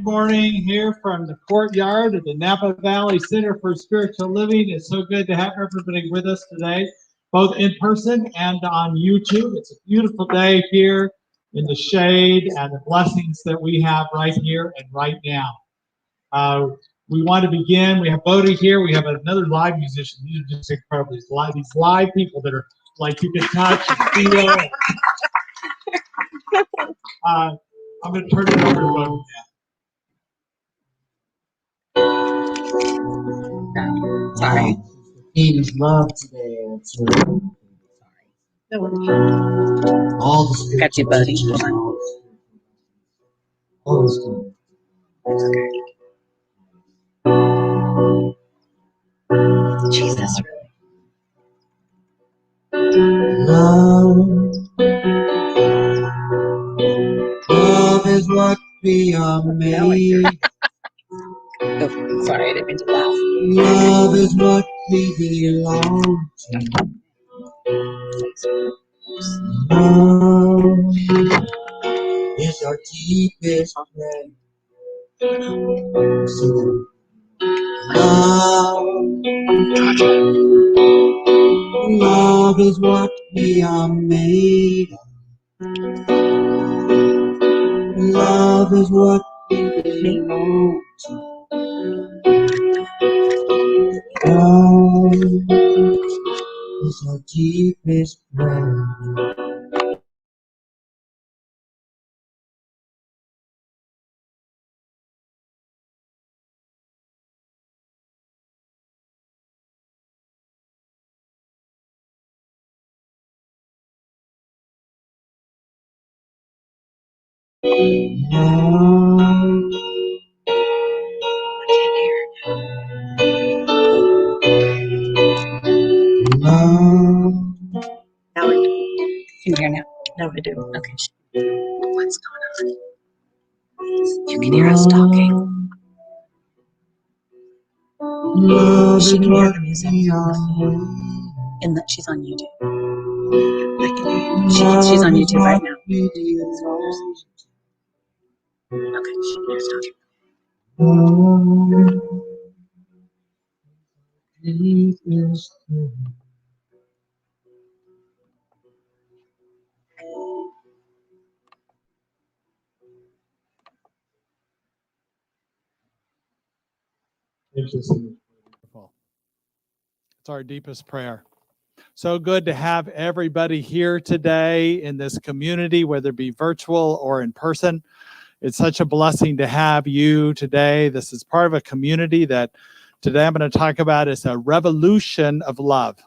morning here from the courtyard of the Napa Valley Center for Spiritual Living. It's so good to have everybody with us today, both in person and on YouTube. It's a beautiful day here in the shade and the blessings that we have right here and right now. We want to begin. We have Bodhi here. We have another live musician. These are just incredible. These live people that are like you can touch and feel. I'm going to turn it over to Bodhi now. Sorry. The theme is love today. No worries. All the Got you, buddy. All the spiritual. Jesus. Love is what we are made. Oh, sorry, I didn't mean to laugh. Love is what we belong to. Love is our deepest prayer. Love is what we are made of. Love is what we belong to. Love is our deepest prayer. Now we can hear now. Now we do. Okay. What's going on? You can hear us talking. She can hear the music. And that she's on YouTube. I can hear you. She's on YouTube right now. Okay, she can hear us talking. It's our deepest prayer. So good to have everybody here today in this community, whether it be virtual or in person. It's such a blessing to have you today. This is part of a community that today I'm going to talk about is a revolution of love,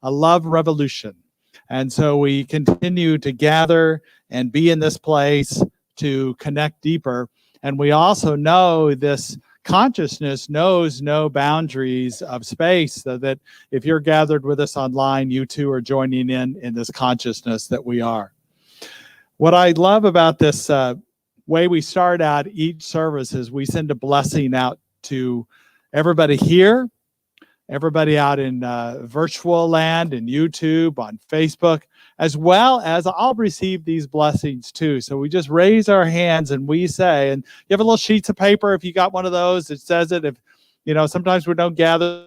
a love revolution. And so we continue to gather and be in this place to connect deeper. And we also know this consciousness knows no boundaries of space, so that if you're gathered with us online, you too are joining in this consciousness that we are. What I love about this way we start out each service is we send a blessing out to everybody here, everybody out in virtual land and YouTube, on Facebook, as well as I'll receive these blessings too. So we just raise our hands and we say, and you have a little sheets of paper if you got one of those, it says it. If you know, sometimes we don't gather,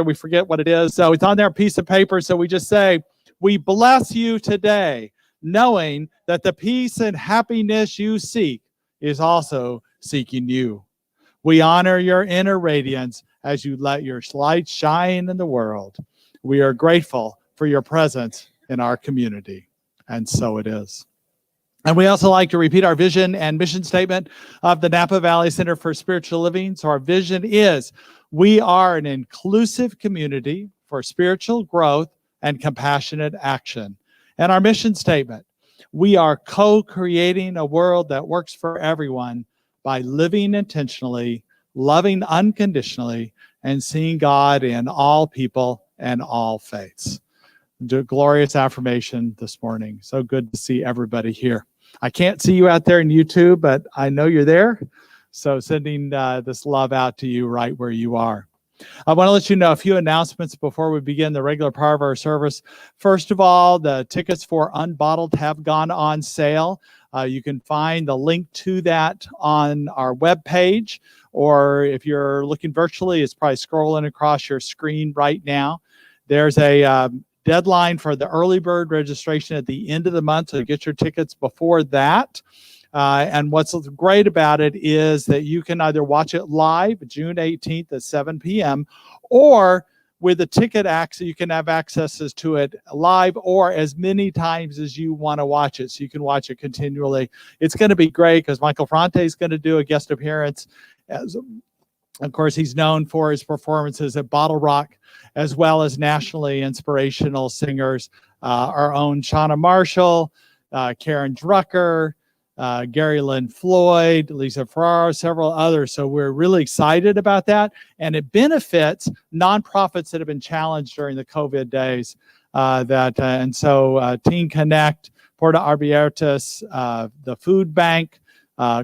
we forget what it is. So it's on there, a piece of paper. So we just say, we bless you today, knowing that the peace and happiness you seek is also seeking you. We honor your inner radiance as you let your light shine in the world. We are grateful for your presence in our community. And so it is. And we also like to repeat our vision and mission statement of the Napa Valley Center for Spiritual Living. So our vision is, we are an inclusive community for spiritual growth and compassionate action. And our mission statement, we are co-creating a world that works for everyone by living intentionally, loving unconditionally, and seeing God in all people and all faiths. Glorious affirmation this morning. So good to see everybody here. I can't see you out there in YouTube, but I know you're there. So sending this love out to you right where you are. I want to let you know a few announcements before we begin the regular part of our service. First of all, the tickets for Unbottled have gone on sale. You can find the link to that on our webpage, or if you're looking virtually, it's probably scrolling across your screen right now. There's a deadline for the early bird registration at the end of the month, so get your tickets before that. And what's great about it is that you can either watch it live June 18th at 7 p.m. or with the ticket access, you can have access to it live or as many times as you want to watch it. So you can watch it continually. It's going to be great because Michael Franti is going to do a guest appearance. As, of course, he's known for his performances at Bottle Rock, as well as nationally inspirational singers, our own Shauna Marshall, Karen Drucker, Gary Lynn Floyd, Lisa Ferraro, several others. So we're really excited about that. And it benefits nonprofits that have been challenged during the COVID days. And so Teen Connect, Porta Arboretus, the Food Bank,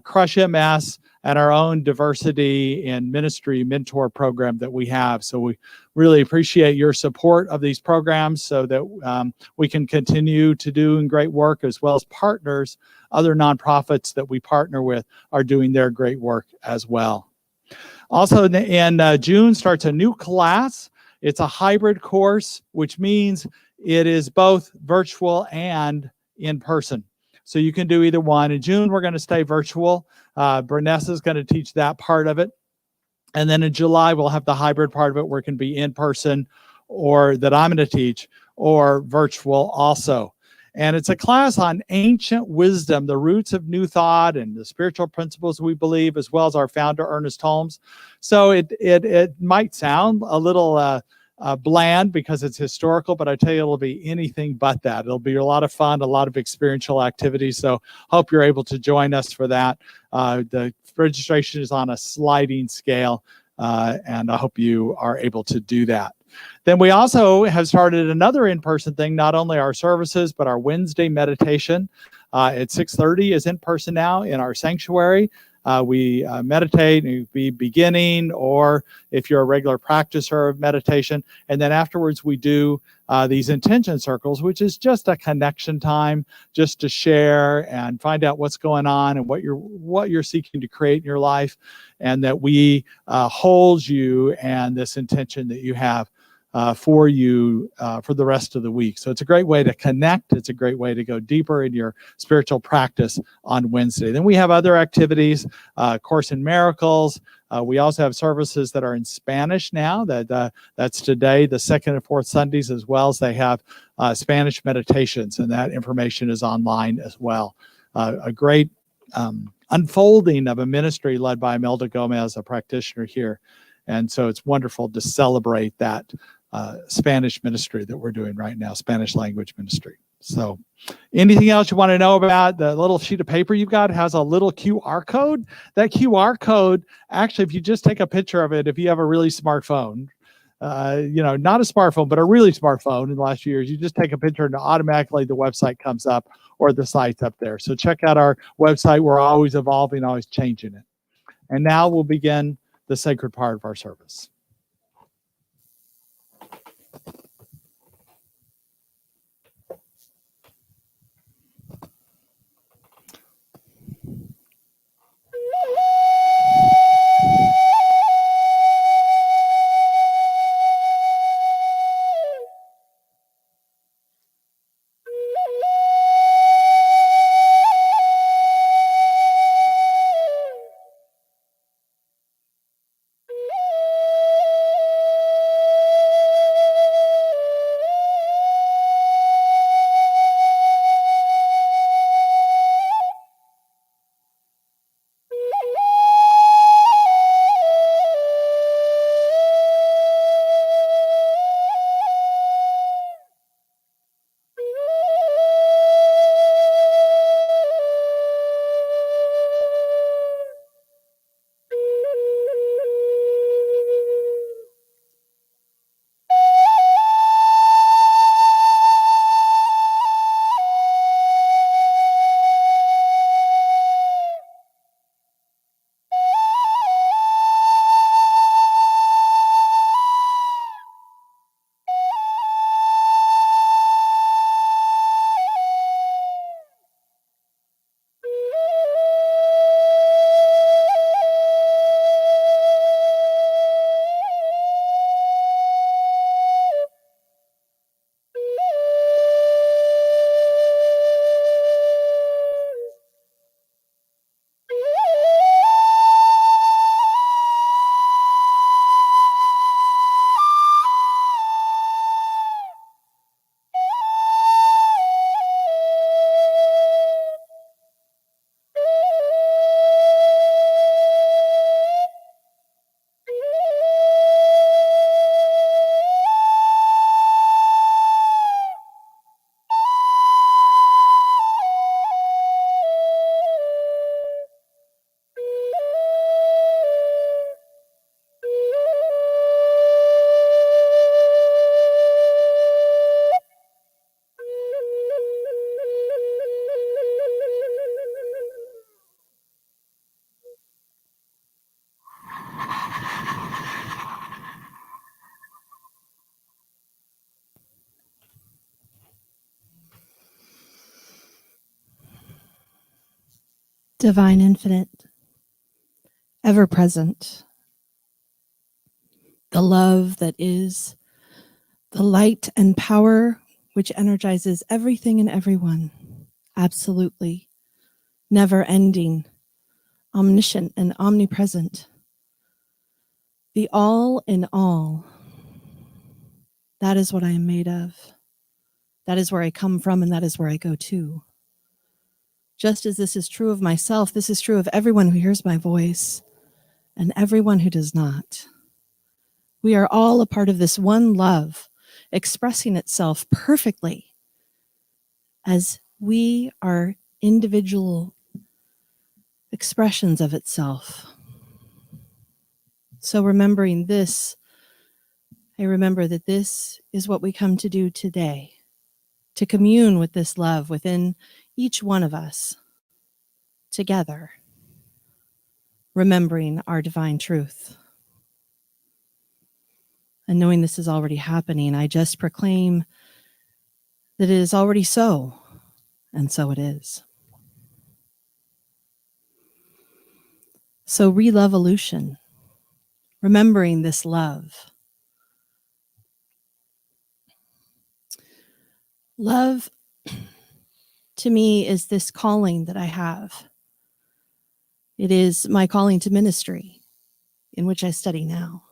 Crush MS, and our own diversity and ministry mentor program that we have. So we really appreciate your support of these programs so that we can continue to do great work, as well as partners. Other nonprofits that we partner with are doing their great work as well. Also in June starts a new class. It's a hybrid course, which means it is both virtual and in person. So you can do either one. In June, we're going to stay virtual. Bernessa is going to teach that part of it. And then in July, we'll have the hybrid part of it where it can be in person, or that I'm going to teach, or virtual also. And it's a class on ancient wisdom, the roots of new thought and the spiritual principles we believe, as well as our founder, Ernest Holmes. So it might sound a little bland because it's historical, but I tell you, it'll be anything but that. It'll be a lot of fun, a lot of experiential activities. So hope you're able to join us for that. The registration is on a sliding scale, and I hope you are able to do that. Then we also have started another in-person thing, not only our services, but our Wednesday meditation at 6:30 is in person now in our sanctuary. We meditate, and be beginning, or if you're a regular practitioner of meditation. And then afterwards, we do these intention circles, which is just a connection time, just to share and find out what's going on and what you're seeking to create in your life, and that we hold you and this intention that you have for you for the rest of the week. So it's a great way to connect. It's a great way to go deeper in your spiritual practice on Wednesday. Then we have other activities, Course in Miracles. We also have services that are in Spanish now. That's today, the second and fourth Sundays, as well as they have Spanish meditations, and that information is online as well. A great unfolding of a ministry led by Imelda Gomez, a practitioner here. And so it's wonderful to celebrate that Spanish ministry that we're doing right now, Spanish language ministry. So anything else you want to know about? The little sheet of paper you've got has a little QR code. That QR code, actually, if you just take a picture of it, if you have a really smart phone, not a smartphone, but a really smartphone in the last few years, you just take a picture and automatically the website comes up, or the site's up there. So check out our website. We're always evolving, always changing it. And now we'll begin the sacred part of our service. Divine Infinite, ever present, the love that is the light and power which energizes everything and everyone, absolutely, never ending, omniscient and omnipresent, the all in all. That is what I am made of. That is where I come from, and that is where I go to. Just as this is true of myself, this is true of everyone who hears my voice and everyone who does not. We are all a part of this one love, expressing itself perfectly as we are individual expressions of itself. So remembering this, I remember that this is what we come to do today, to commune with this love within each one of us together, remembering our divine truth. And knowing this is already happening, I just proclaim that it is already so, and so it is. So Re-Love-ulution, remembering this love. Love, to me, is this calling that I have. It is my calling to ministry, in which I study now.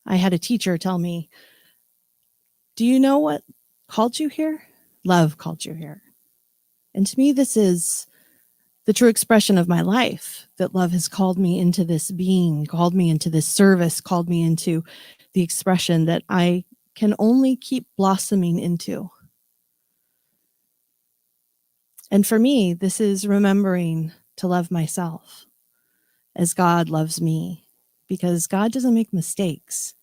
I had a teacher tell me, do you know what called you here? Love called you here. And to me, this is the true expression of my life, that love has called me into this being, called me into this service, called me into the expression that I can only keep blossoming into. And for me, this is remembering to love myself as God loves me, because God doesn't make mistakes.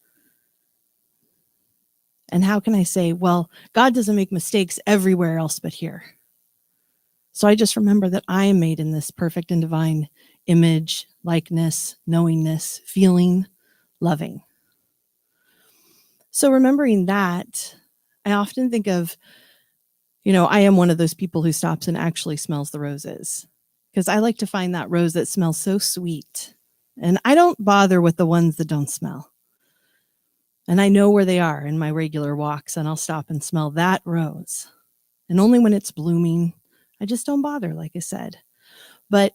And how can I say, well, God doesn't make mistakes everywhere else but here? So I just remember that I am made in this perfect and divine image, likeness, knowingness, feeling, loving. So remembering that, I often think of, I am one of those people who stops and actually smells the roses, because I like to find that rose that smells so sweet. And I don't bother with the ones that don't smell. And I know where they are in my regular walks, and I'll stop and smell that rose. And only when it's blooming, I just don't bother, like I said. But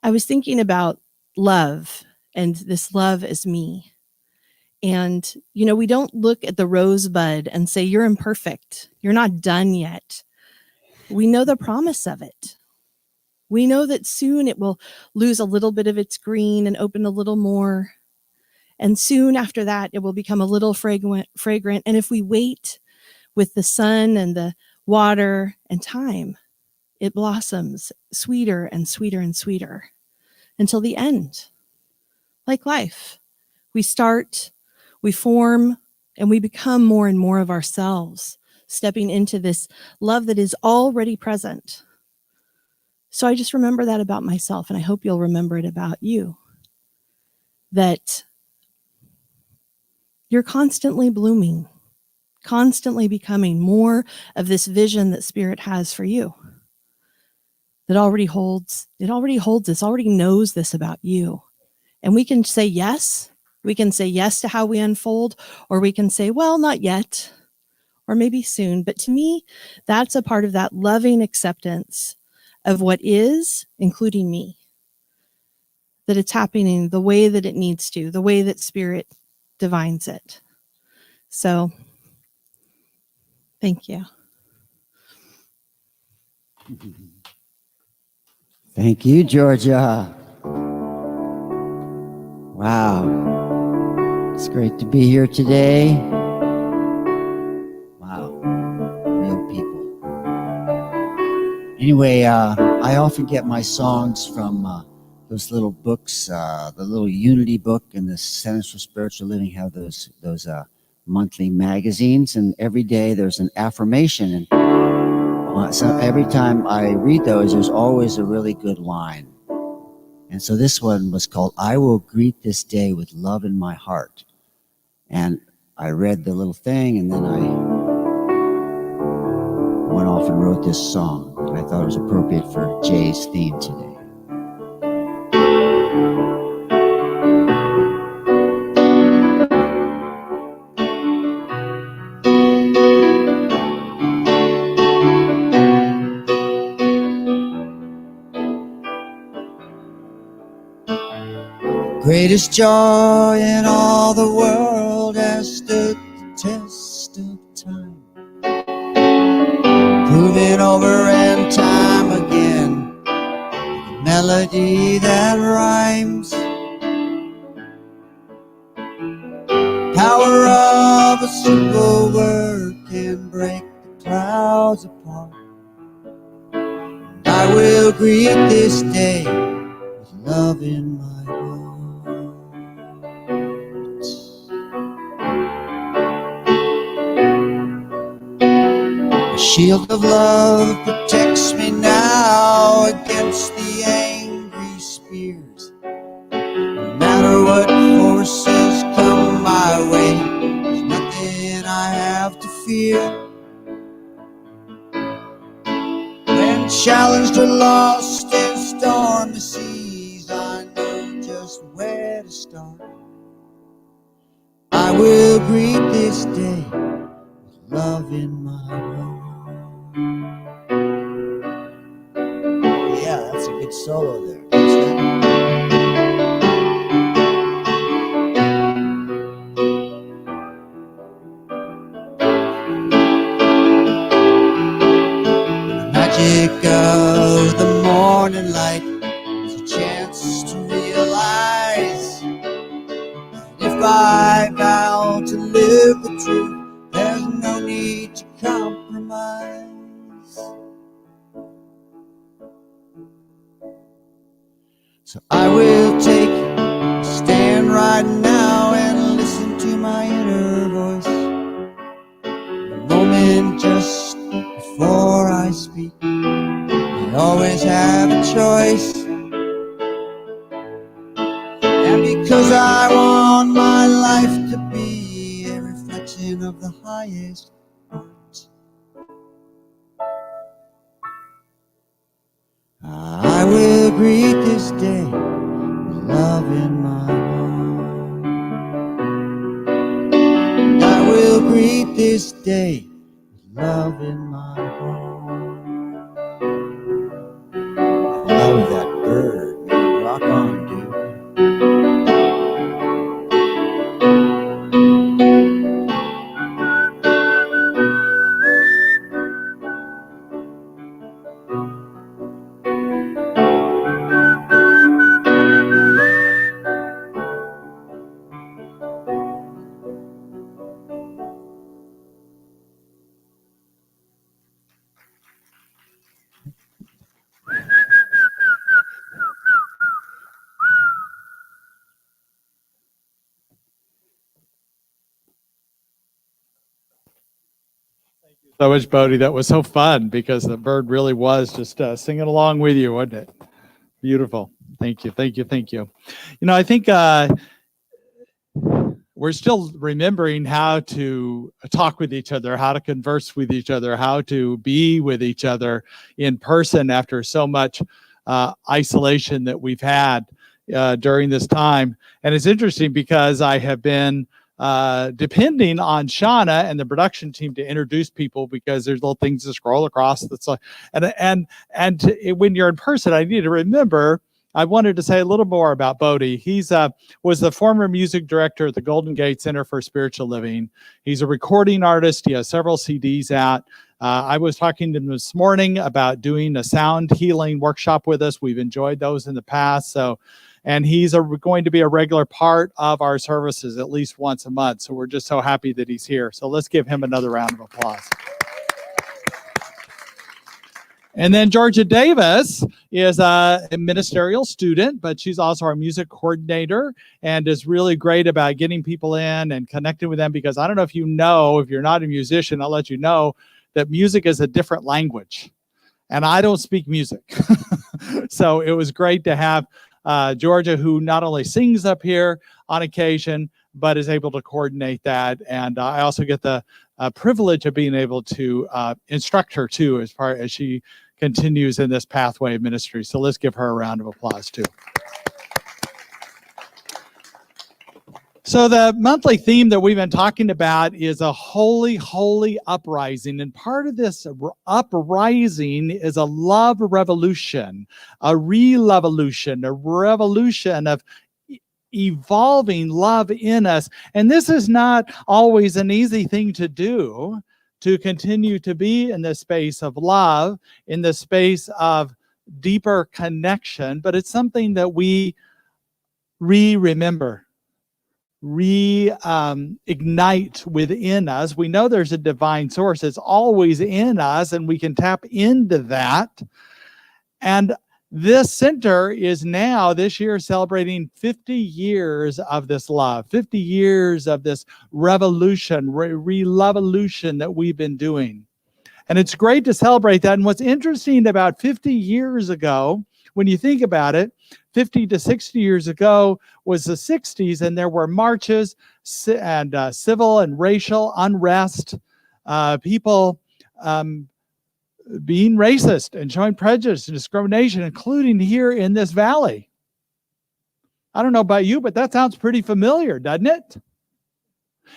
I was thinking about love, and this love is me. And, we don't look at the rosebud and say, you're imperfect. You're not done yet. We know the promise of it. We know that soon it will lose a little bit of its green and open a little more. And soon after that, it will become a little fragrant. And if we wait with the sun and the water and time, it blossoms sweeter and sweeter and sweeter until the end. Like life, we start, we form, and we become more and more of ourselves, stepping into this love that is already present. So I just remember that about myself, and I hope you'll remember it about you, that you're constantly blooming, constantly becoming more of this vision that Spirit has for you. That already holds this, already knows this about you. And we can say yes. We can say yes to how we unfold, or we can say, well, not yet, or maybe soon. But to me, that's a part of that loving acceptance of what is, including me. That it's happening the way that it needs to, the way that Spirit divines it. So, thank you. Thank you, Georgia. Wow. It's great to be here today. Wow. Real people. Anyway, I often get my songs from those little books, the little Unity book and the Centers for Spiritual Living have those monthly magazines, and every day there's an affirmation, and so every time I read those, there's always a really good line. And so this one was called, I will greet this day with love in my heart. And I read the little thing, and then I went off and wrote this song. And I I thought it was appropriate for Jay's theme today. Greatest joy in all the world has stood the test of time, proven over and time again, a melody that rhymes. Power of a simple word can break the clouds apart. I will greet this day with love in my heart. A shield of love protects me now against the angry spears. No matter what forces come my way, there's nothing I have to fear. When challenged or lost in stormy seas, I know just where to start. I will greet this day with love in my heart. Yeah, that's a good solo there. The magic of the morning light is a chance to realize if I vow to live the truth, there's no need to compromise. So I will take a stand right now and listen to my inner voice. A moment just before I speak, I always have a choice. And because I want my life to be a reflection of the highest art, I will greet this day with love in my heart. And I will greet this day with love in my heart. I love that bird. Rock on, dude. So much, Bodhi. That was so fun because the bird really was just singing along with you, wasn't it? Beautiful. Thank you. Thank you. Thank you. You know, I think we're still remembering how to talk with each other, how to converse with each other, how to be with each other in person after so much isolation that we've had during this time. And it's interesting because I have been depending on Shauna and the production team to introduce people because there's little things to scroll across. That's like, when you're in person, I need to remember. I wanted to say a little more about Bodhi. He's was the former music director at the Golden Gate Center for Spiritual Living. He's a recording artist. He has several CDs out. I was talking to him this morning about doing a sound healing workshop with us. We've enjoyed those in the past. So, and he's going to be a regular part of our services at least once a month. So we're just so happy that he's here. So let's give him another round of applause. And then Georgia Davis is a ministerial student, but she's also our music coordinator and is really great about getting people in and connecting with them, because I don't know if you know, if you're not a musician, I'll let you know that music is a different language. And I don't speak music. So it was great to have Georgia, who not only sings up here on occasion, but is able to coordinate that. And I also get the privilege of being able to instruct her too, as far as she continues in this pathway of ministry. So let's give her a round of applause too. So the monthly theme that we've been talking about is a holy uprising. And part of this uprising is a love revolution, a re-love-ulution, a revolution of evolving love in us. And this is not always an easy thing to do, to continue to be in the space of love, in the space of deeper connection, but it's something that we remember, ignite within us. We know there's a divine source. It's always in us, and we can tap into that. And this center is now, this year, celebrating 50 years of this love, 50 years of this revolution, Re-Love-ulution that we've been doing. And it's great to celebrate that. And what's interesting about 50 years ago, when you think about it, 50 to 60 years ago was the 60s, and there were marches and civil and racial unrest, people being racist and showing prejudice and discrimination, including here in this valley. I don't know about you, but that sounds pretty familiar, doesn't it?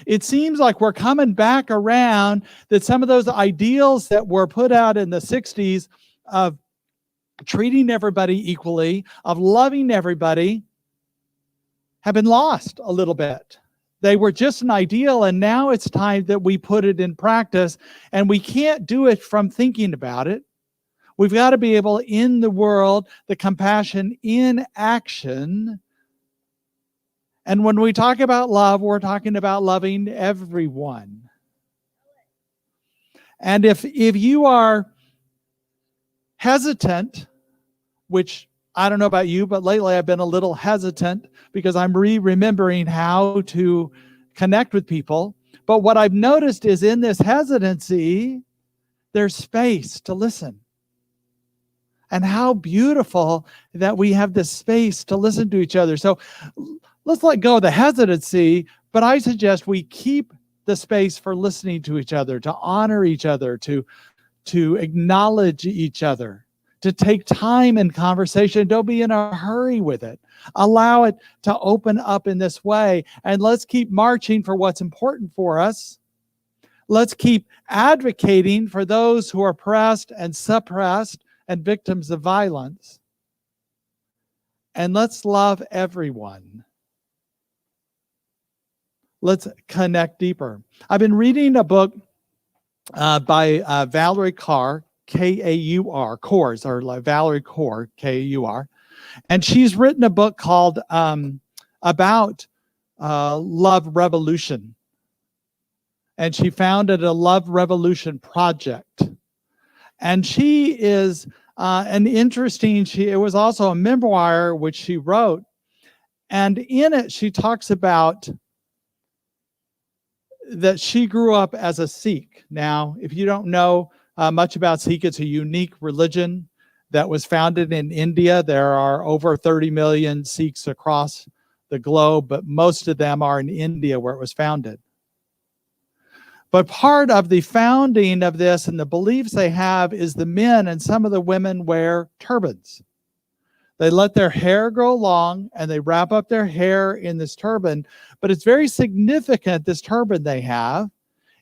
It seems like we're coming back around, that some of those ideals that were put out in the 60s of treating everybody equally, of loving everybody, have been lost a little bit. They were just an ideal, and now it's time that we put it in practice, and we can't do it from thinking about it. We've got to be able, in the world, the compassion in action. And when we talk about love, we're talking about loving everyone. And if you are hesitant, which I don't know about you, but lately I've been a little hesitant because I'm remembering how to connect with people. But what I've noticed is, in this hesitancy, there's space to listen. And how beautiful that we have this space to listen to each other. So let's let go of the hesitancy, but I suggest we keep the space for listening to each other, to honor each other, to acknowledge each other, to take time in conversation. Don't be in a hurry with it. Allow it to open up in this way. And let's keep marching for what's important for us. Let's keep advocating for those who are oppressed and suppressed and victims of violence. And let's love everyone. Let's connect deeper. I've been reading a book by Valerie Kaur, K-A-U-R, Kaurs, or like Valerie Kaur, K-A-U-R. And she's written a book called about Love Revolution. And she founded a Love Revolution project. And she is it was also a memoir which she wrote. And in it, she talks about that she grew up as a Sikh. Now, if you don't know much about Sikh, it's a unique religion that was founded in India. There are over 30 million Sikhs across the globe, but most of them are in India where it was founded. But part of the founding of this and the beliefs they have is the men and some of the women wear turbans. They let their hair grow long and they wrap up their hair in this turban. But it's very significant, this turban they have,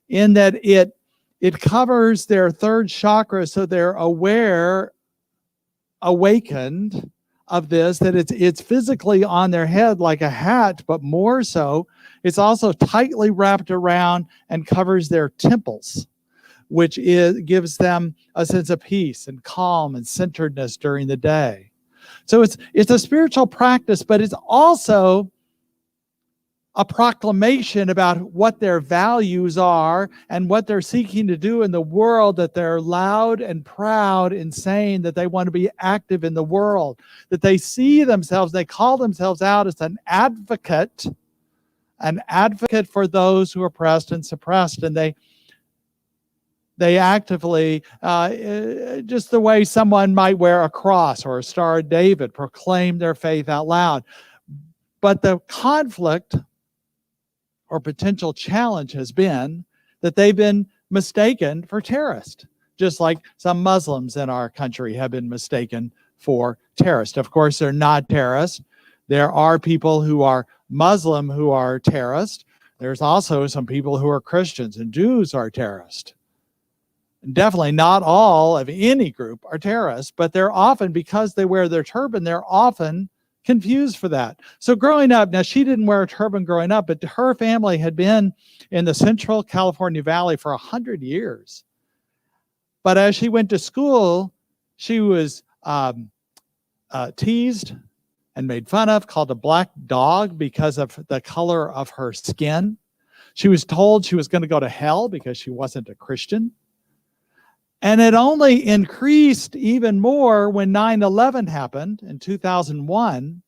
in that it covers their third chakra, so they're aware, awakened of this, that it's physically on their head like a hat, but more so, it's also tightly wrapped around and covers their temples, which gives them a sense of peace and calm and centeredness during the day. So it's a spiritual practice, but it's also a proclamation about what their values are and what they're seeking to do in the world, that they're loud and proud in saying that they want to be active in the world, that they see themselves, they call themselves out as an advocate for those who are oppressed and suppressed. And they actively, just the way someone might wear a cross or a Star of David, proclaim their faith out loud. But the conflict or potential challenge has been that they've been mistaken for terrorists. just like some Muslims in our country have been mistaken for terrorists. Of course, they're not terrorists. There are people who are Muslim who are terrorists. There's also some people who are Christians, and Jews are terrorists. Definitely not all of any group are terrorists, but they're often, because they wear their turban, they're often confused for that. So growing up, now she didn't wear a turban growing up, but her family had been in the Central California Valley for 100 years. But as she went to school, she was teased and made fun of, called a black dog because of the color of her skin. She was told she was going to go to hell because she wasn't a Christian. And it only increased even more when 9/11 happened in 2001,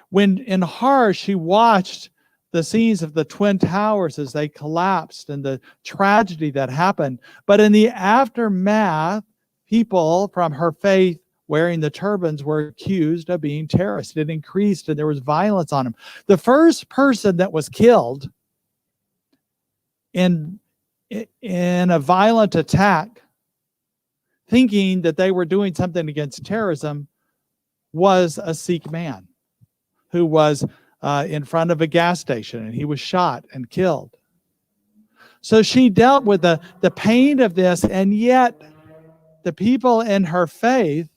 when in horror she watched the scenes of the Twin Towers as they collapsed and the tragedy that happened. But in the aftermath, people from her faith wearing the turbans were accused of being terrorists. It increased and there was violence on them. The first person that was killed in a violent attack, thinking that they were doing something against terrorism, was a Sikh man who was in front of a gas station, and he was shot and killed. So she dealt with the pain of this, and yet the people in her faith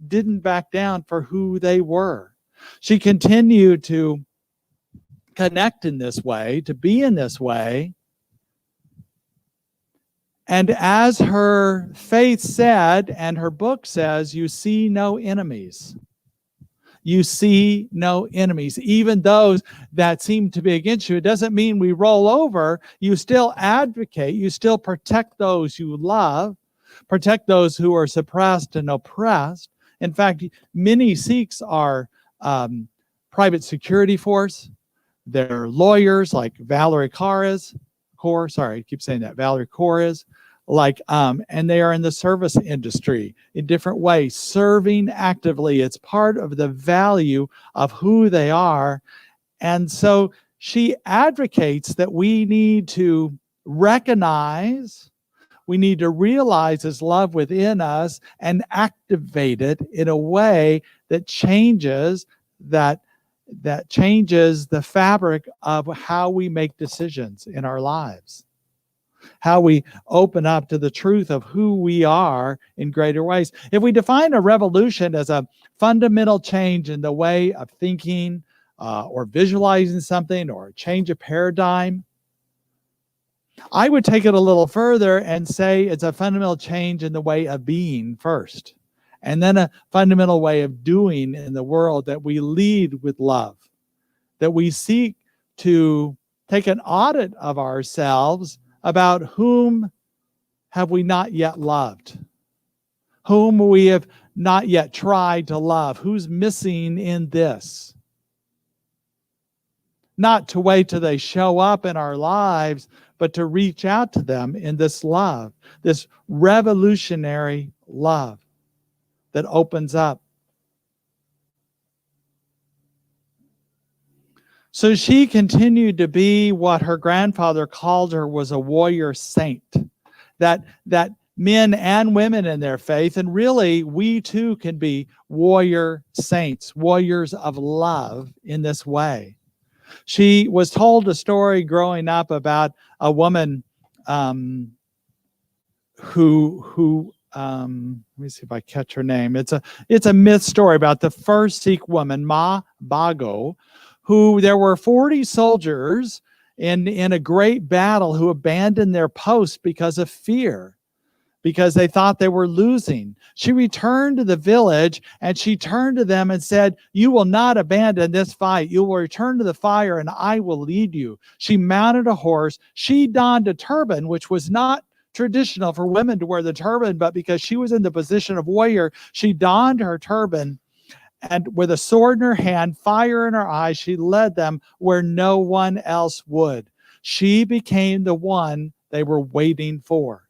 didn't back down for who they were. She continued to connect in this way, to be in this way. And as her faith said, and her book says, you see no enemies. You see no enemies. Even those that seem to be against you, it doesn't mean we roll over. You still advocate. You still protect those you love, protect those who are suppressed and oppressed. In fact, many Sikhs are private security force. They're lawyers like Valerie Kaur is. Valerie Kaur is. And they are in the service industry in different ways, serving actively. It's part of the value of who they are. And so she advocates that we need to recognize, we need to realize this love within us and activate it in a way that changes changes the fabric of how we make decisions in our lives. How we open up to the truth of who we are in greater ways. If we define a revolution as a fundamental change in the way of thinking or visualizing something, or a change of paradigm, I would take it a little further and say it's a fundamental change in the way of being first, and then a fundamental way of doing in the world, that we lead with love, that we seek to take an audit of ourselves about whom have we not yet loved, whom we have not yet tried to love, who's missing in this. Not to wait till they show up in our lives, but to reach out to them in this love, this revolutionary love that opens up. So she continued to be what her grandfather called her, was a warrior saint. That men and women in their faith, and really we too can be warrior saints, warriors of love in this way. She was told a story growing up about a woman who let me see if I catch her name. It's a myth story about the first Sikh woman, Ma Bago, who there were 40 soldiers in a great battle who abandoned their post because of fear, because they thought they were losing. She returned to the village and she turned to them and said, "You will not abandon this fight. You will return to the fire and I will lead you." She mounted a horse. She donned a turban, which was not traditional for women to wear the turban, but because she was in the position of warrior, she donned her turban. And with a sword in her hand, fire in her eyes, she led them where no one else would. She became the one they were waiting for.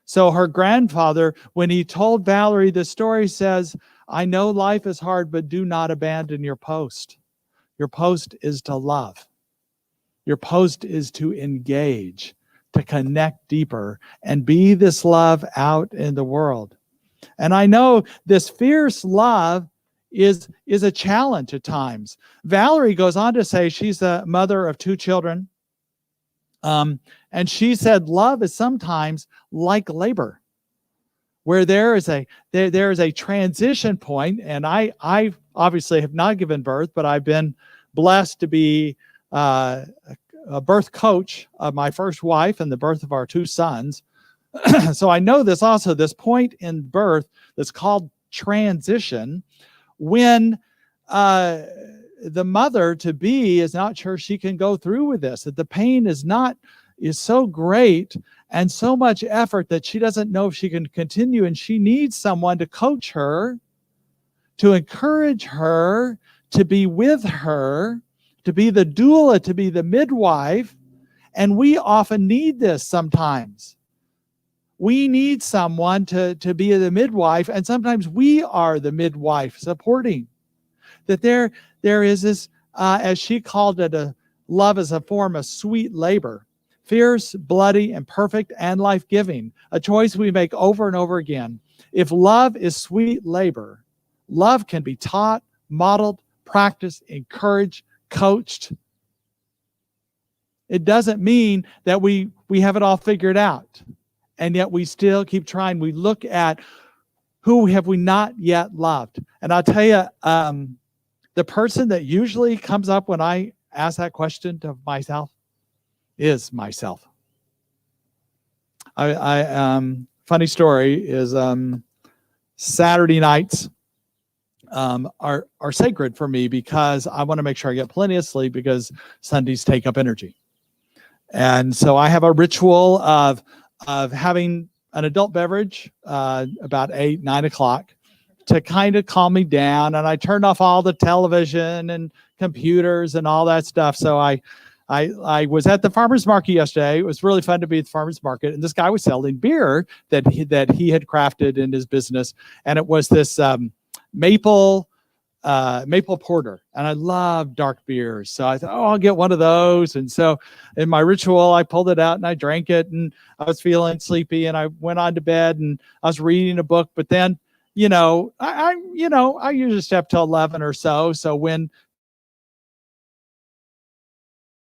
So her grandfather, when he told Valerie the story, says, "I know life is hard, but do not abandon your post. Your post is to love. Your post is to engage, to connect deeper and be this love out in the world. And I know this fierce love is a challenge at times. Valerie goes on to say she's a mother of 2 children. And she said love is sometimes like labor, where there is a transition point. And I obviously have not given birth, but I've been blessed to be a birth coach of my first wife and the birth of our 2 sons. So I know this point in birth that's called transition, when the mother to be is not sure she can go through with this, that the pain is so great and so much effort that she doesn't know if she can continue, and she needs someone to coach her, to encourage her, to be with her, to be the doula, to be the midwife. And we often need this sometimes. We need someone to be the midwife, and sometimes we are the midwife supporting. That there is this, as she called it, a love as a form of sweet labor, fierce, bloody, and perfect, and life-giving, a choice we make over and over again. If love is sweet labor, love can be taught, modeled, practiced, encouraged, coached. It doesn't mean that we have it all figured out, and yet we still keep trying. We look at who have we not yet loved. And I'll tell you, the person that usually comes up when I ask that question to myself is myself. Funny story is Saturday nights are sacred for me, because I want to make sure I get plenty of sleep, because Sundays take up energy. And so I have a ritual of having an adult beverage about 8, 9 o'clock to kind of calm me down. And I turned off all the television and computers and all that stuff. So I was at the farmer's market yesterday. It was really fun to be at the farmer's market. And this guy was selling beer that he had crafted in his business. And it was this maple porter. And I love dark beers. So I thought, I'll get one of those. And so in my ritual, I pulled it out and I drank it, and I was feeling sleepy, and I went on to bed, and I was reading a book. But then, I usually stay up till 11 or so. So when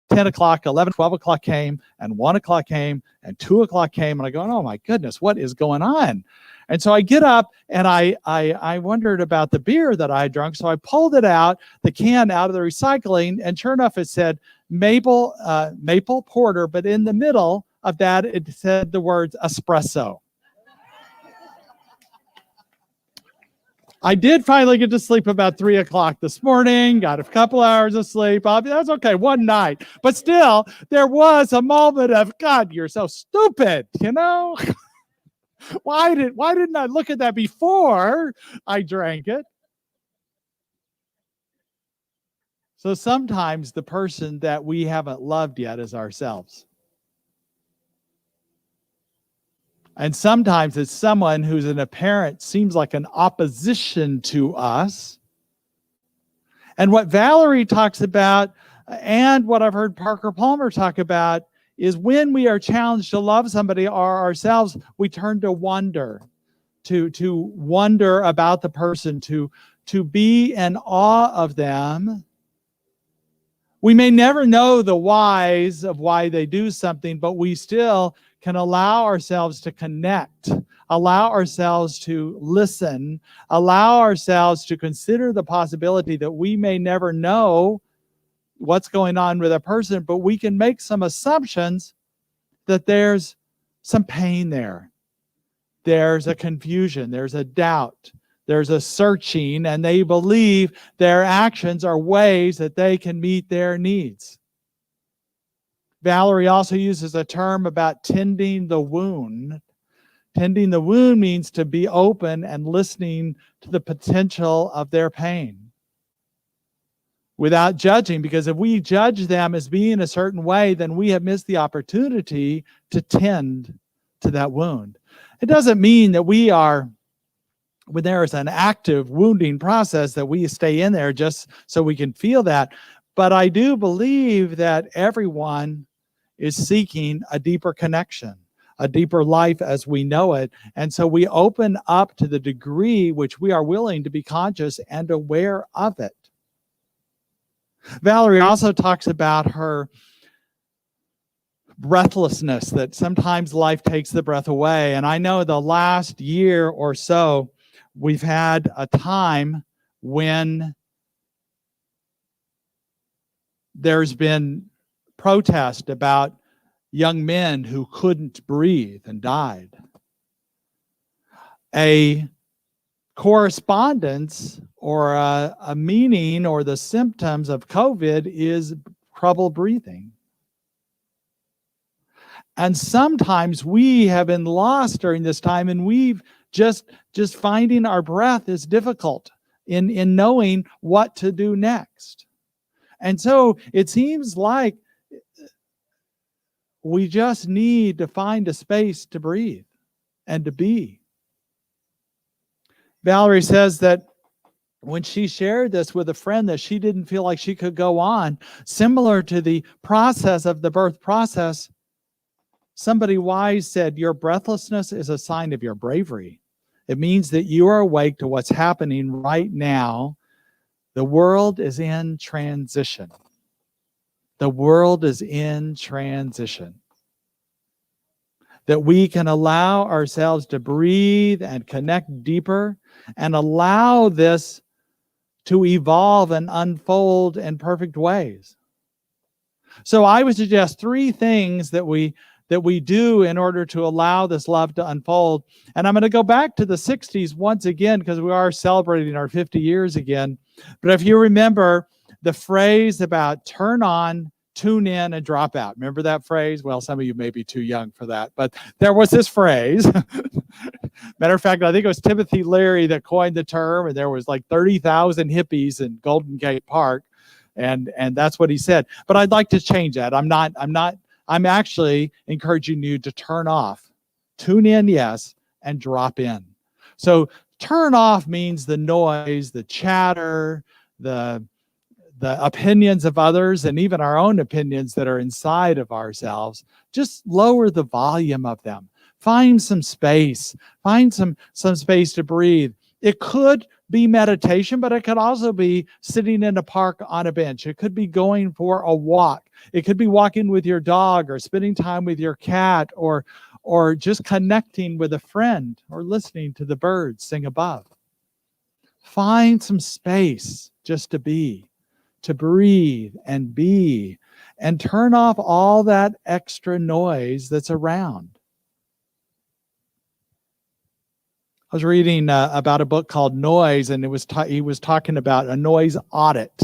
10 o'clock, 11, 12 o'clock came, and 1 o'clock came, and 2 o'clock came, and I go, oh my goodness, what is going on? And so I get up, and I wondered about the beer that I had drunk. So I pulled it out, the can out of the recycling, and sure enough, it said maple porter, but in the middle of that, it said the words espresso. I did finally get to sleep about 3 o'clock this morning, got a couple hours of sleep. That's okay, one night. But still, there was a moment of, God, you're so stupid, Why didn't I look at that before I drank it? So sometimes the person that we haven't loved yet is ourselves. And sometimes it's someone who's an apparent, seems like an opposition to us. And what Valerie talks about, and what I've heard Parker Palmer talk about, is when we are challenged to love somebody or ourselves, we turn to wonder, to wonder about the person, to be in awe of them. We may never know the whys of why they do something, but we still can allow ourselves to connect, allow ourselves to listen, allow ourselves to consider the possibility that we may never know what's going on with a person, but we can make some assumptions that there's some pain there. There's a confusion, there's a doubt, there's a searching, and they believe their actions are ways that they can meet their needs. Valerie also uses a term about tending the wound. Tending the wound means to be open and listening to the potential of their pain without judging, because if we judge them as being a certain way, then we have missed the opportunity to tend to that wound. It doesn't mean that when there is an active wounding process, that we stay in there just so we can feel that. But I do believe that everyone is seeking a deeper connection, a deeper life as we know it. And so we open up to the degree which we are willing to be conscious and aware of it. Valerie also talks about her breathlessness, that sometimes life takes the breath away. And I know the last year or so, we've had a time when there's been protest about young men who couldn't breathe and died. A correspondence or a meaning or the symptoms of COVID is trouble breathing. And sometimes we have been lost during this time, and we've just finding our breath is difficult in knowing what to do next. And so it seems like we just need to find a space to breathe and to be. Valerie says that when she shared this with a friend, that she didn't feel like she could go on, similar to the process of the birth process. Somebody wise said, your breathlessness is a sign of your bravery. It means that you are awake to what's happening right now. The world is in transition. The world is in transition. That we can allow ourselves to breathe and connect deeper and allow this to evolve and unfold in perfect ways. So I would suggest 3 things that we do in order to allow this love to unfold. And I'm going to go back to the 60s once again, because we are celebrating our 50 years again. But if you remember the phrase about turn on, tune in, and drop out. Remember that phrase? Well, some of you may be too young for that, but there was this phrase. Matter of fact, I think it was Timothy Leary that coined the term, and there was like 30,000 hippies in Golden Gate Park. And that's what he said. But I'd like to change that. I'm actually encouraging you to turn off. Tune in, yes, and drop in. So turn off means the noise, the chatter, the opinions of others, and even our own opinions that are inside of ourselves. Just lower the volume of them. Find some space. Find some space to breathe. It could be meditation, but it could also be sitting in a park on a bench. It could be going for a walk. It could be walking with your dog or spending time with your cat or just connecting with a friend or listening to the birds sing above. Find some space just to be, to breathe and be, and turn off all that extra noise that's around. I was reading about a book called Noise, and he was talking about a noise audit.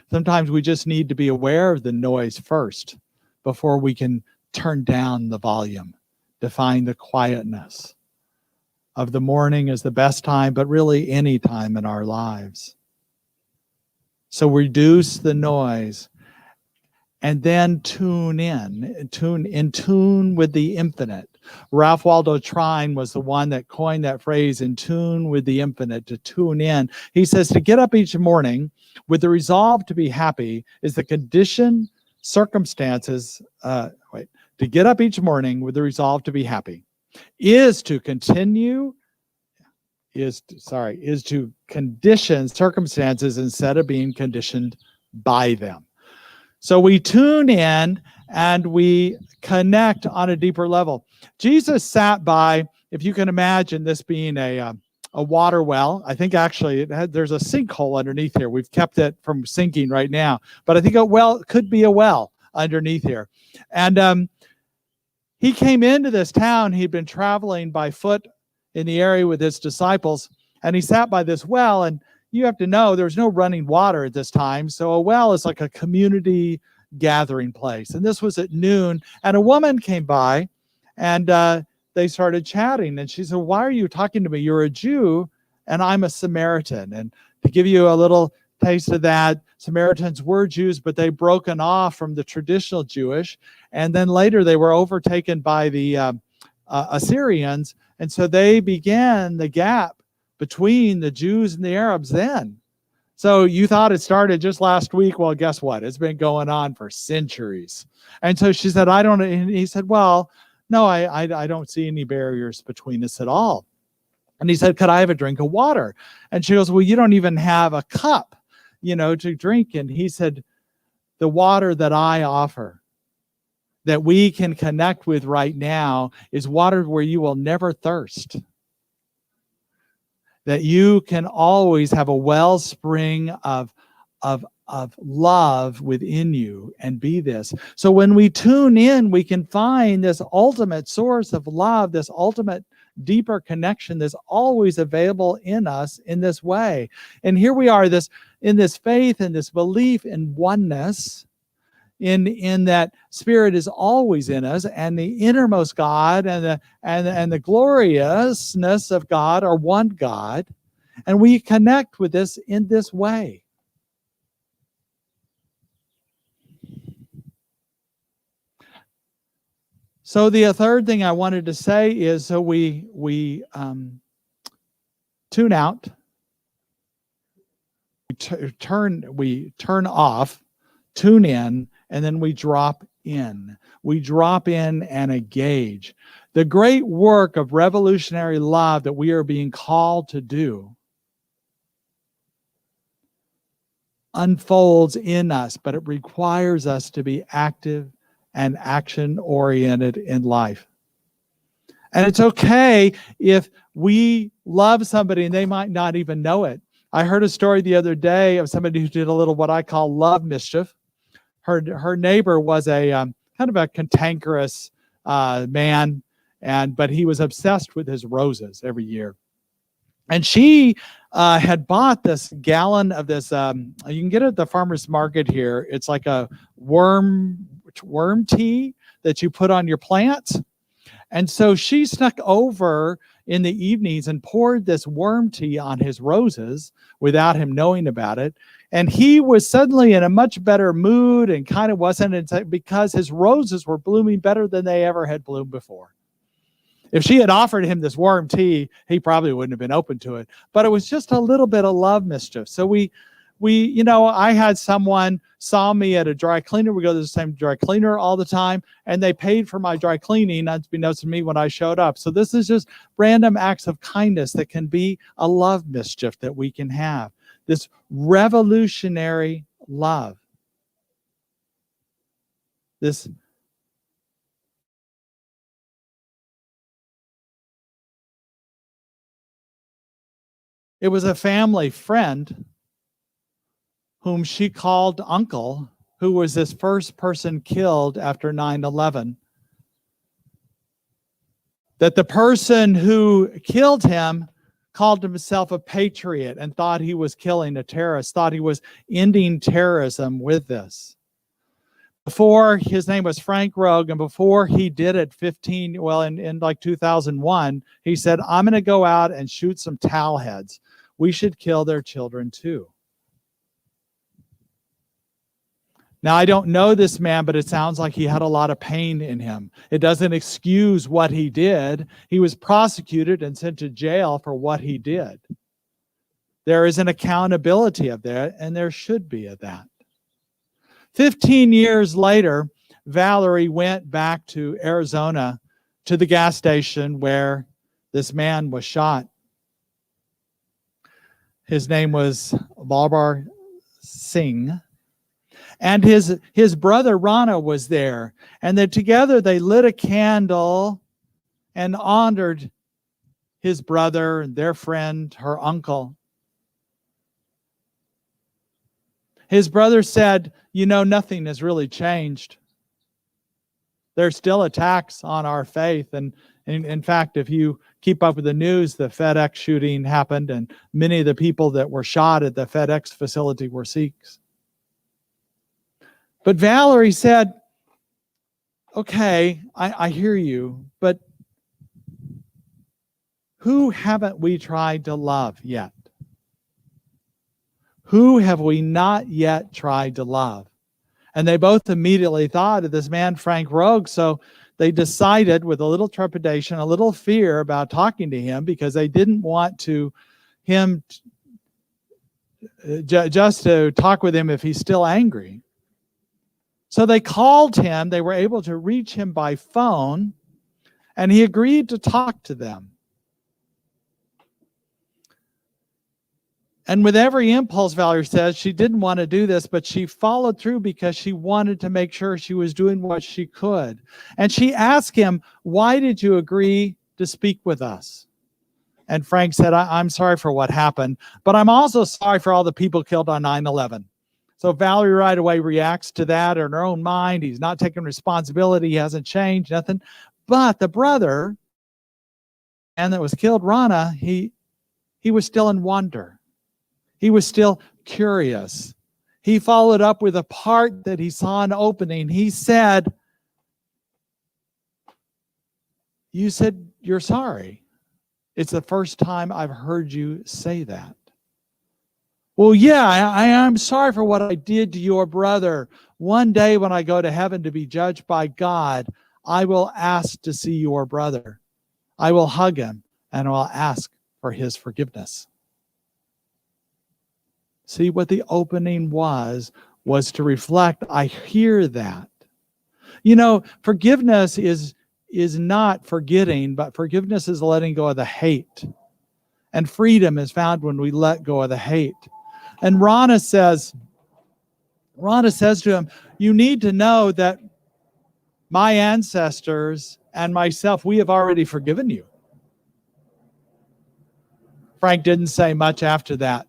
Sometimes we just need to be aware of the noise first before we can turn down the volume to find the quietness of the morning is the best time, but really any time in our lives. So reduce the noise and then tune with the infinite. Ralph Waldo Trine was the one that coined that phrase, in tune with the infinite, to tune in. He says to get up each morning with the resolve to be happy is the condition, circumstances, to get up each morning with the resolve to be happy is to condition circumstances instead of being conditioned by them. So we tune in and we connect on a deeper level. Jesus sat by, if you can imagine this being a water well. I think actually there's a sinkhole underneath here. We've kept it from sinking right now, but I think it could be a well underneath here. And he came into this town. He'd been traveling by foot in the area with his disciples, and he sat by this well. And you have to know there's no running water at this time. So a well is like a community gathering place. And this was at noon, and a woman came by, and they started chatting. And she said, "Why are you talking to me? You're a Jew, and I'm a Samaritan." And to give you a little taste of that, Samaritans were Jews, but they broken off from the traditional Jewish. And then later they were overtaken by the Assyrians. And so they began the gap between the Jews and the Arabs then. So you thought it started just last week. Well, guess what? It's been going on for centuries. And so she said, I don't, and he said, well, no, I don't see any barriers between us at all. And he said, could I have a drink of water? And she goes, well, you don't even have a cup, to drink. And he said, the water that I offer, that we can connect with right now, is water where you will never thirst. That you can always have a wellspring of love within you and be this. So when we tune in, we can find this ultimate source of love, this ultimate deeper connection that's always available in us in this way. And here we are, in this faith and this belief in oneness, in that spirit is always in us, and the innermost God and the gloriousness of God are one God, and we connect with this in this way. So the third thing I wanted to say is, so we tune out, we turn off, tune in, and then we drop in. We drop in and engage. The great work of revolutionary love that we are being called to do unfolds in us, but it requires us to be active and action-oriented in life. And it's okay if we love somebody and they might not even know it. I heard a story the other day of somebody who did a little what I call love mischief. Her neighbor was a kind of a cantankerous man, but he was obsessed with his roses every year. And she had bought this gallon of this, you can get it at the farmer's market here. It's like a worm tea that you put on your plants. And so she snuck over in the evenings and poured this worm tea on his roses without him knowing about it. And he was suddenly in a much better mood and kind of wasn't, because his roses were blooming better than they ever had bloomed before. If she had offered him this worm tea, he probably wouldn't have been open to it. But it was just a little bit of love mischief. So I had someone saw me at a dry cleaner. We go to the same dry cleaner all the time, and they paid for my dry cleaning, unbeknownst to me, when I showed up. So this is just random acts of kindness that can be a love mischief that we can have. This revolutionary love. It was a family friend whom she called uncle, who was this first person killed after 9/11. That the person who killed him called himself a patriot and thought he was killing a terrorist, thought he was ending terrorism with this. Before, his name was Frank Rogue, and before he did it in like 2001, he said, I'm going to go out and shoot some towel heads. We should kill their children too. Now, I don't know this man, but it sounds like he had a lot of pain in him. It doesn't excuse what he did. He was prosecuted and sent to jail for what he did. There is an accountability of that, and there should be of that. 15 years later, Valerie went back to Arizona to the gas station where this man was shot. His name was Balbar Singh. And his brother Rana was there. And together they lit a candle and honored his brother and their friend, her uncle. His brother said, nothing has really changed. There's still attacks on our faith. And in fact, if you keep up with the news, the FedEx shooting happened, and many of the people that were shot at the FedEx facility were Sikhs. But Valerie said, okay, I hear you, but who haven't we tried to love yet? Who have we not yet tried to love? And they both immediately thought of this man, Frank Rogue. So they decided, with a little trepidation, a little fear about talking to him, because they didn't want him just to talk with him if he's still angry. So they called him. They were able to reach him by phone, and he agreed to talk to them. And with every impulse, Valerie says, she didn't want to do this, but she followed through because she wanted to make sure she was doing what she could. And she asked him, why did you agree to speak with us? And Frank said, I'm sorry for what happened, but I'm also sorry for all the people killed on 9/11. So Valerie right away reacts to that in her own mind. He's not taking responsibility. He hasn't changed, nothing. But the brother, and that was killed, Rana, he was still in wonder. He was still curious. He followed up with a part that he saw an opening. He said, you said you're sorry. It's the first time I've heard you say that. Well, yeah, I am sorry for what I did to your brother. One day when I go to heaven to be judged by God, I will ask to see your brother. I will hug him and I'll ask for his forgiveness. See, what the opening was to reflect, I hear that. You know, forgiveness is not forgetting, but forgiveness is letting go of the hate. And freedom is found when we let go of the hate. And Rana says to him, you need to know that my ancestors and myself, we have already forgiven you. Frank didn't say much after that,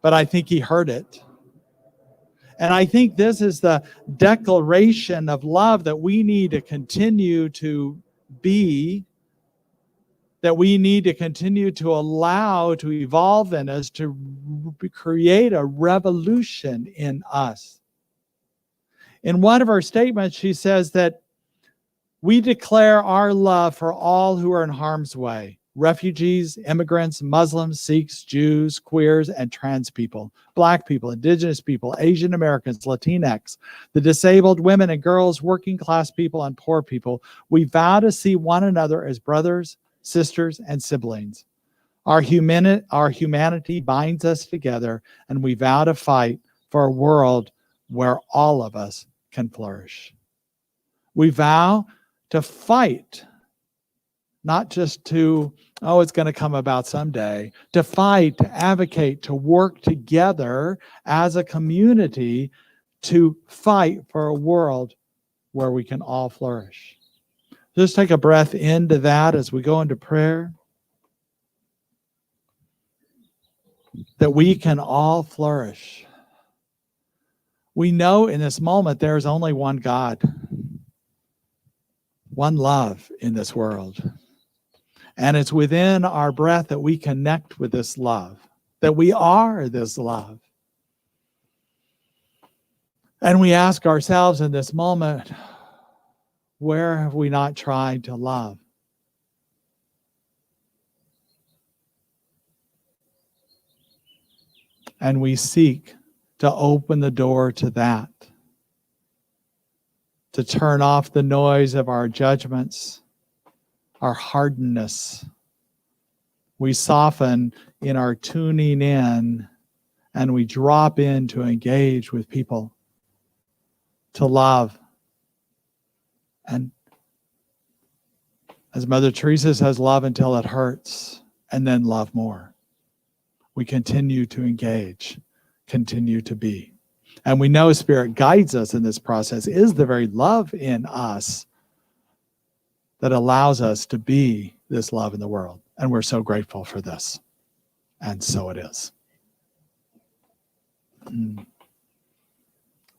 but I think he heard it. And I think this is the declaration of love that we need to continue to be, that we need to continue to allow to evolve in us, to create a revolution in us. In one of her statements, she says that we declare our love for all who are in harm's way: refugees, immigrants, Muslims, Sikhs, Jews, queers, and trans people, Black people, Indigenous people, Asian Americans, Latinx, the disabled, women and girls, working class people, and poor people. We vow to see one another as brothers, sisters, and siblings. Our humanity binds us together, and we vow to fight for a world where all of us can flourish. We vow to fight, not just to, oh, it's going to come about someday, to fight, to advocate, to work together as a community to fight for a world where we can all flourish. Just take a breath into that as we go into prayer, that we can all flourish. We know in this moment there is only one God, one love in this world. And it's within our breath that we connect with this love, that we are this love. And we ask ourselves in this moment, where have we not tried to love? And we seek to open the door to that, to turn off the noise of our judgments, our hardness. We soften in our tuning in, and we drop in to engage with people, to love. And as Mother Teresa says, love until it hurts, and then love more. We continue to engage, continue to be. And we know Spirit guides us in this process, is the very love in us that allows us to be this love in the world. And we're so grateful for this. And so it is.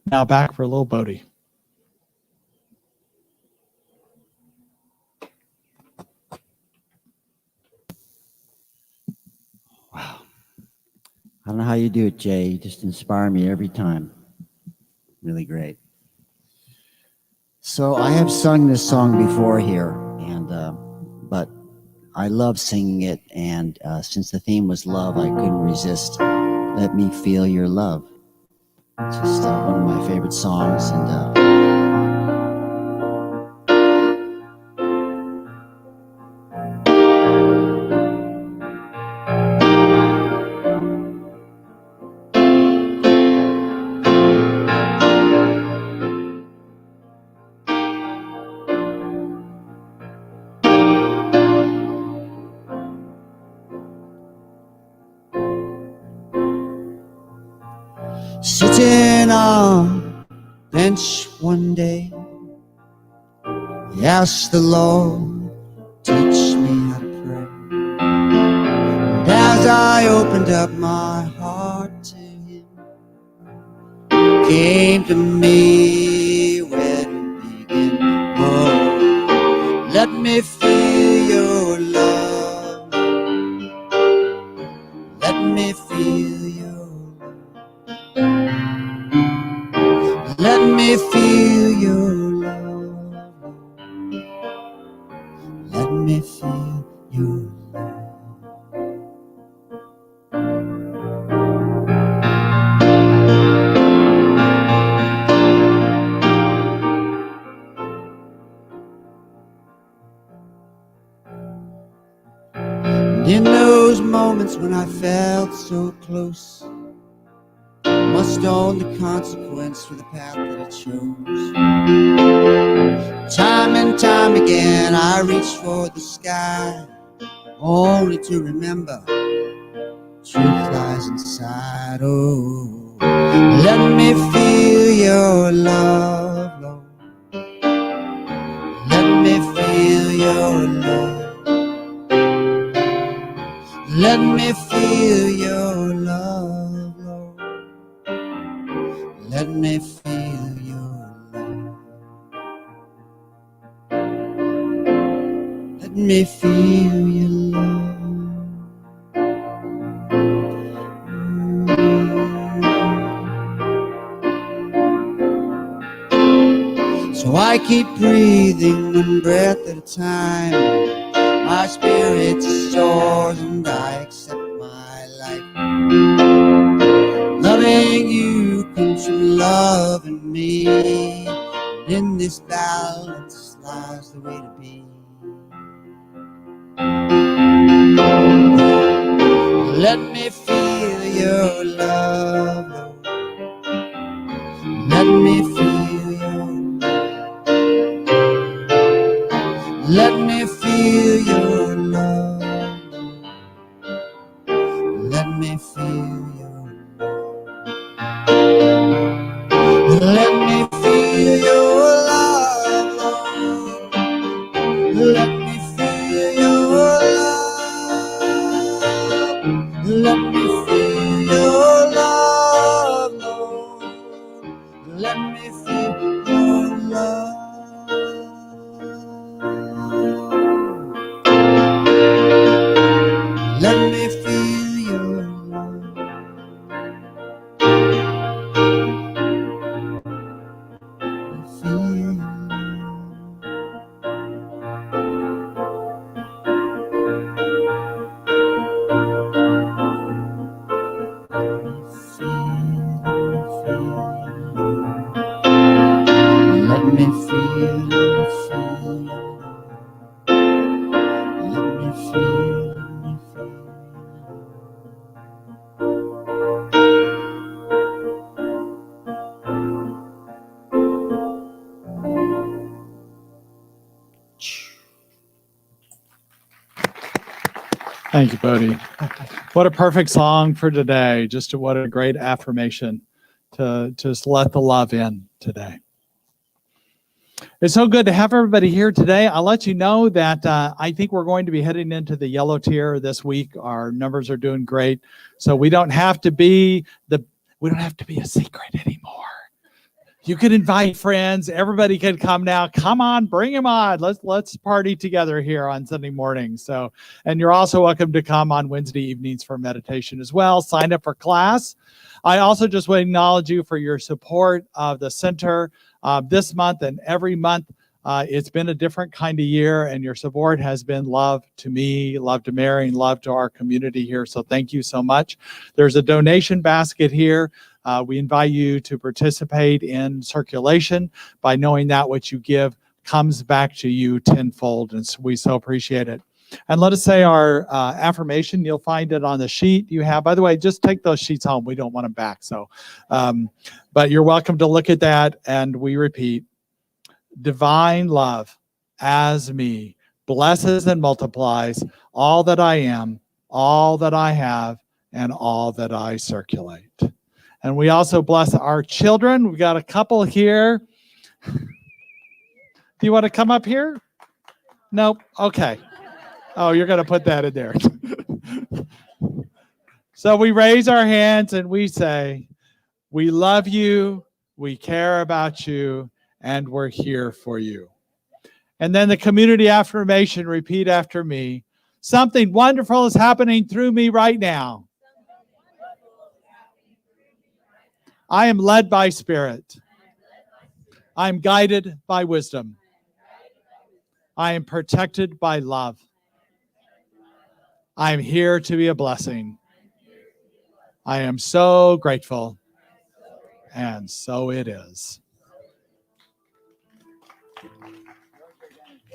Now back for a little Bodhi. Wow. I don't know how you do it, Jay. You just inspire me every time. Really great. So I have sung this song before here, and but I love singing it. And since the theme was love, I couldn't resist. Let me feel your love. It's just one of my favorite songs, and Sitting on a bench one day, he asked the Lord, teach me how to pray. And as I opened up my heart to him, came to me when it began. Oh, let me feel your love. Let me feel your love. Let me feel your love. Let me feel your love. And in those moments when I felt so close, must own the consequence for the path that I chose. Time and time again I reached for the sky, only to remember truth lies inside. Oh, let me feel your love, Lord. Let me feel your love. Let me feel your love, Lord. Let me feel your love. Let me feel your love. So I keep breathing one breath at a time. My spirit soars and I accept my life. Loving you comes from loving me. And in this balance lies the way to be. Let me feel your love, Lord. Let me feel your love. Let me feel your love. Let me feel your love. Let me feel your love, Lord. Let me feel your love. Let me feel your love, Lord. Let me feel your love. Let me feel your love. Feel your love. Let me feel, let me feel, let me feel, let me feel. Thank you, Bodhi. What a perfect song for today. Just what a great affirmation to just let the love in today. It's so good to have everybody here today. I'll let you know that I think we're going to be heading into the yellow tier this week. Our numbers are doing great. So we don't have to be a secret anymore. You can invite friends. Everybody can come now. Come on, bring them on. Let's party together here on Sunday morning. So, and you're also welcome to come on Wednesday evenings for meditation as well. Sign up for class. I also just want to acknowledge you for your support of the center this month and every month. It's been a different kind of year, and your support has been love to me, love to Mary, and love to our community here. So thank you so much. There's a donation basket here. We invite you to participate in circulation by knowing that what you give comes back to you tenfold, and we so appreciate it. And let us say our affirmation. You'll find it on the sheet you have. By the way, just take those sheets home. We don't want them back. So, but you're welcome to look at that. And we repeat, divine love as me blesses and multiplies all that I am, all that I have, and all that I circulate. And we also bless our children. We've got a couple here. Do you want to come up here? Nope. Okay. Oh, you're going to put that in there. So we raise our hands and we say, we love you, we care about you, and we're here for you. And then the community affirmation, repeat after me. Something wonderful is happening through me right now. I am led by spirit. I am guided by wisdom. I am protected by love. I am here to be a blessing. I am so grateful. And so it is.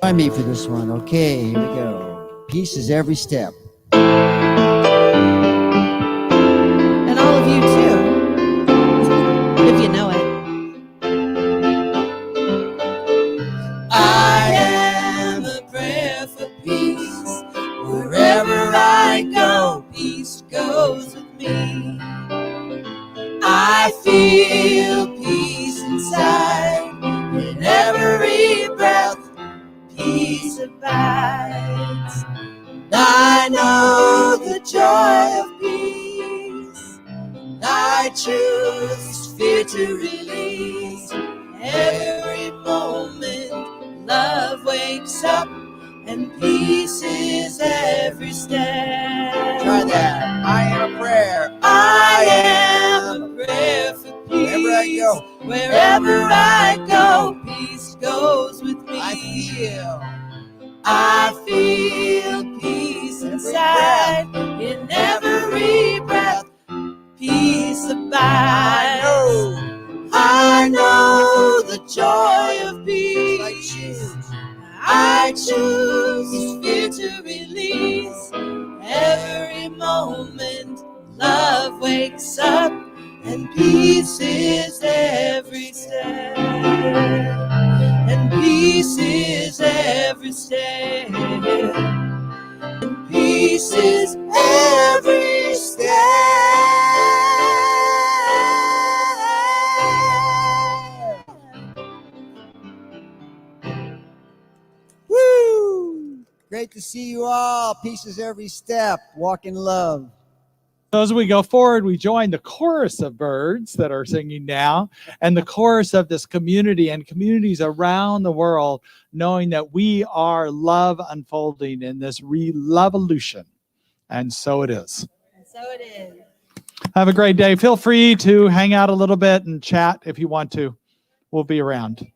Join me for this one. Okay, here we go. Peace is every step. And all of you too, if you know it. I am a prayer for peace. Wherever I go, peace goes with me. I feel peace inside. In every breath, peace abides. I know the joy of peace. I choose fear to release. Every moment, love wakes up, and peace is every step. Try that. I am a prayer. I am a prayer for peace. Wherever I go, Wherever I go, peace goes with me. I feel peace inside. In every breath, peace abides. I know the joy of peace. I choose fear to release. Every moment, love wakes up, and peace is every step. And peace is every step. And peace is every step. Woo! Great to see you all. Peace is every step. Walk in love. So as we go forward, we join the chorus of birds that are singing now and the chorus of this community and communities around the world, knowing that we are love unfolding in this Re-Love-ulution. And so it is. And so it is. Have a great day. Feel free to hang out a little bit and chat if you want to. We'll be around.